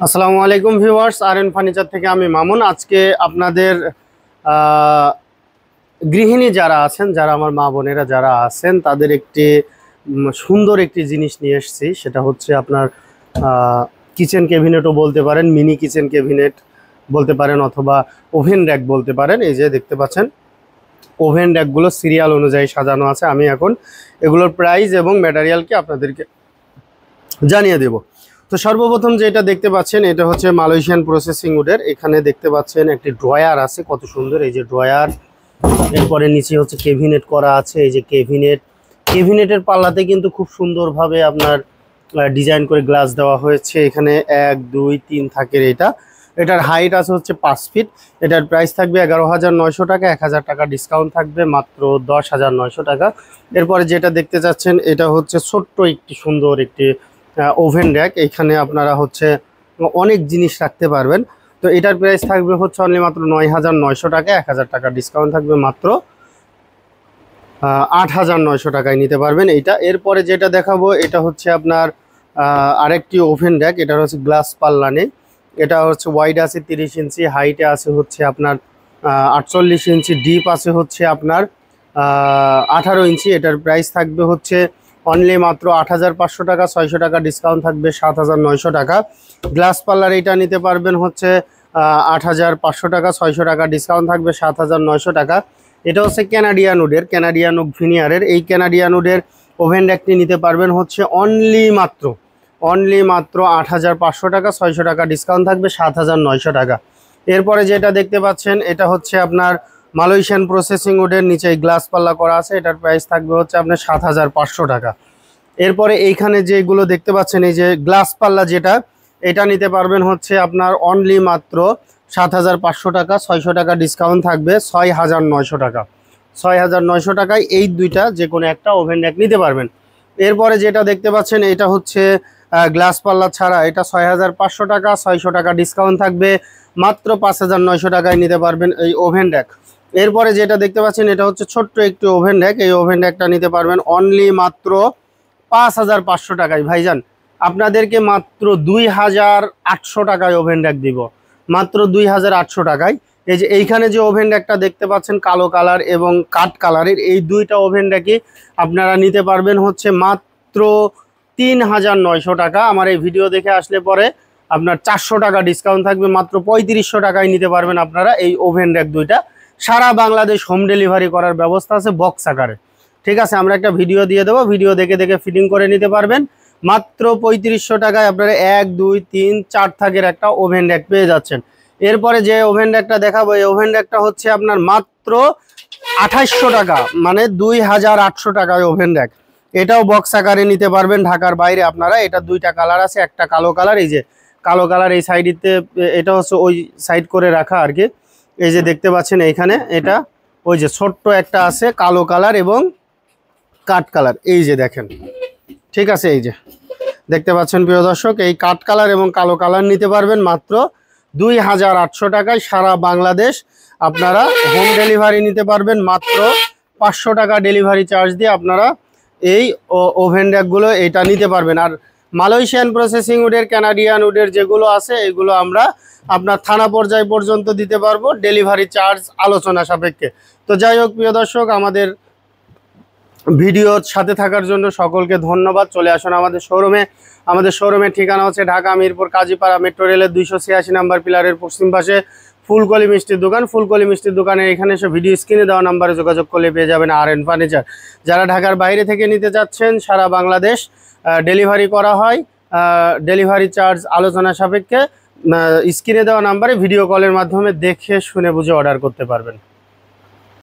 আসসালামু আলাইকুম viewers, R furniture থেকে আমি মামুন। আজকে আপনাদের গৃহিণী যারা আছেন, যারা আমার মা বোনেরা যারা আছেন, তাদের একটি সুন্দর একটি জিনিস নিয়ে এসেছি। সেটা হচ্ছে আপনার কিচেন ক্যাবিনেটও বলতে পারেন, মিনি কিচেন ক্যাবিনেট বলতে পারেন, অথবা ওভেন র্যাক বলতে পারেন। এই যে দেখতে পাচ্ছেন ওভেন র্যাকগুলো সিরিয়াল অনুযায়ী সাজানো আছে। আমি এখন এগুলোর প্রাইস এবং ম্যাটেরিয়ালকে আপনাদেরকে জানিয়ে দেব। তো সর্বপ্রথম যেটা দেখতে পাচ্ছেন, এটা হচ্ছে মালয়েশিয়ান প্রসেসিং উডের। এখানে দেখতে পাচ্ছেন একটি ড্রয়ার আছে, কত সুন্দর এই যে ড্রয়ার। এরপরে নিচে হচ্ছে ক্যাবিনেট করা আছে, এই যে ক্যাবিনেটের পাল্লাতে কিন্তু খুব সুন্দরভাবে আপনার ডিজাইন করে গ্লাস দেওয়া হয়েছে। এখানে 1 2 3 থাকের এটার হাইট আছে হচ্ছে 5 ফিট। এটার প্রাইস থাকবে 11,900 টাকা, 1000 টাকা ডিসকাউন্ট থাকবে, মাত্র 10,900 টাকা। এরপরে যেটা দেখতে চাচ্ছেন, এটা হচ্ছে ছোট্ট একটি সুন্দর একটি ওভেন র্যাক। এখানে আপনারা হচ্ছে অনেক জিনিস রাখতে পারবেন। তো এটার প্রাইস থাকবে হচ্ছে অনলি মাত্র 9,900 টাকা, 1000 টাকা ডিসকাউন্ট থাকবে, মাত্র 8,900 টাকায় নিতে পারবেন এইটা। এরপরে যেটা দেখাবো, এটা হচ্ছে আপনার আরেকটি ওভেন র্যাক। এটা হচ্ছে গ্লাস পাল্লা নেই, এটা হচ্ছে ওয়াইড আছে 30 ইঞ্চি, হাইটে আছে হচ্ছে আপনার 48 ইঞ্চি, ডিপ আছে হচ্ছে আপনার 18 ইঞ্চি। এটার প্রাইস থাকবে হচ্ছে অনলি মাত্র 8,500 টাকা, 600 টাকা ডিসকাউন্ট থাকবে, 7,900 টাকা। গ্লাস পাল্লার এইটা নিতে পারবেন হচ্ছে 8,500 টাকা, 600 টাকা ডিসকাউন্ট থাকবে, 7,900 টাকা। এটা হচ্ছে ক্যানাডিয়ান উডের, ক্যানাডিয়ান উড ভিনিয়ারের। এই ক্যানাডিয়ান উডের ওভেন র্যাকটি নিতে পারবেন হচ্ছে অনলি মাত্র 8,500 টাকা, 600 টাকা ডিসকাউন্ট থাকবে, 7,900 টাকা। এরপরে যেটা দেখতে পাচ্ছেন, এটা হচ্ছে আপনার মালয়েশিয়ান প্রসেসিং উডের, নিচে গ্লাস পাল্লা করা আছে। এটার প্রাইস থাকবে হচ্ছে আপনার 7,500 টাকা। এরপরে এইখানে যেগুলো দেখতে পাচ্ছেন, এই যে গ্লাস পাল্লা যেটা, এটা নিতে পারবেন হচ্ছে আপনার অনলি মাত্র 7,500 টাকা, 600 টাকা ডিসকাউন্ট থাকবে, 6,900 টাকা। 6,900 টাকায় এই দুইটা যে কোনো একটা ওভেন র্যাক নিতে পারবেন। এরপরে যেটা দেখতে পাচ্ছেন, এটা হচ্ছে গ্লাস পাল্লা ছাড়া, এটা 6,500 টাকা, 600 টাকা ডিসকাউন্ট থাকবে, মাত্র 5,900 টাকায় নিতে পারবেন এই ওভেন র্যাক। এরপরে যেটা দেখতে পাচ্ছেন, এটা হচ্ছে ছোট্ট একটি ওভেন র্যাক। এই ওভেন র্যাকটা নিতে পারবেন অনলি মাত্র 5,500 টাকায়। ভাইজান, আপনাদেরকে মাত্র 2,800 টাকায় ওভেন র্যাক দিব, মাত্র 2,800 টাকায়। এই যে এইখানে যে ওভেন র্যাকটা দেখতে পাচ্ছেন কালো কালার এবং কাঠ কালারের, এই দুইটা ওভেন র্যাকই আপনারা নিতে পারবেন হচ্ছে মাত্র 3,900 টাকা। আমার এই ভিডিও দেখে আসলে পরে আপনার 400 টাকা ডিসকাউন্ট থাকবে, মাত্র 3,500 টাকায় নিতে পারবেন আপনারা এই ওভেন র্যাক দুইটা। সারা বাংলাদেশ হোম ডেলিভারি করার ব্যবস্থা আছে বক্স আকারে। ঠিক আছে, আমরা একটা ভিডিও দিয়ে দেবো, ভিডিও দেখে দেখে ফিটিং করে নিতে পারবেন। মাত্র 3,500 টাকায় আপনারা 1 2 3 4 থাকের একটা ওভেন র্যাক পেয়ে যাচ্ছেন। এরপরে যে ওভেন র্যাকটা দেখাবো, এই ওভেন র্যাকটা হচ্ছে আপনার মাত্র 2,800 টাকা, মানে 2,800 টাকায় ওভেন র্যাক। এটাও বক্স আকারে নিতে পারবেন ঢাকার বাইরে আপনারা। এটা দুইটা কালার আছে, একটা কালো কালার, এই যে কালো কালার এই সাইডেতে, এটা হচ্ছে ওই সাইড করে রাখা আর কি। এই যে দেখতে পাচ্ছেন এইখানে, এটা ওই যে ছোট্ট একটা আছে কালো কালার এবং কাঠ কালার, এই যে দেখেন। ঠিক আছে, এই যে দেখতে পাচ্ছেন প্রিয় দর্শক, এই কাঠ কালার এবং কালো কালার নিতে পারবেন মাত্র 2,800 টাকায়। সারা বাংলাদেশ আপনারা হোম ডেলিভারি নিতে পারবেন, মাত্র 500 টাকা ডেলিভারি চার্জ দিয়ে আপনারা এই ওভেন র্যাকগুলো এটা নিতে পারবেন। আর মালয়েশিয়ান প্রসেসিং উডের, ক্যানাডিয়ান উডের যেগুলো আছে, এগুলো আমরা আপনার থানা পর্যায় পর্যন্ত দিতে পারবো, ডেলিভারি চার্জ আলোচনা সাপেক্ষে। তো যাই হোক প্রিয় দর্শক, আমাদের ভিডিওর সাথে থাকার জন্য সকলকে ধন্যবাদ। চলে আসুন আমাদের শোরুমে। আমাদের শোরুমের ঠিকানা হচ্ছে ঢাকা মিরপুর কাজীপাড়া মেট্রো রেলের 286 নাম্বার পিলারের পশ্চিম পাশে ফুলকলি মিষ্টির দোকান। ফুলকলি মিষ্টির দোকানের এখানে এসে ভিডিও স্ক্রিনে দেওয়া নাম্বারে যোগাযোগ করলে পেয়ে যাবেন আরএন ফার্নিচার। যারা ঢাকার বাইরে থেকে নিতে যাচ্ছেন, সারা বাংলাদেশ ডেলিভারি করা হয়, ডেলিভারি চার্জ আলোচনা সাপেক্ষে স্ক্রিনে দেওয়া নাম্বারে ভিডিও কলের মাধ্যমে দেখে শুনে বুঝে অর্ডার করতে পারবেন।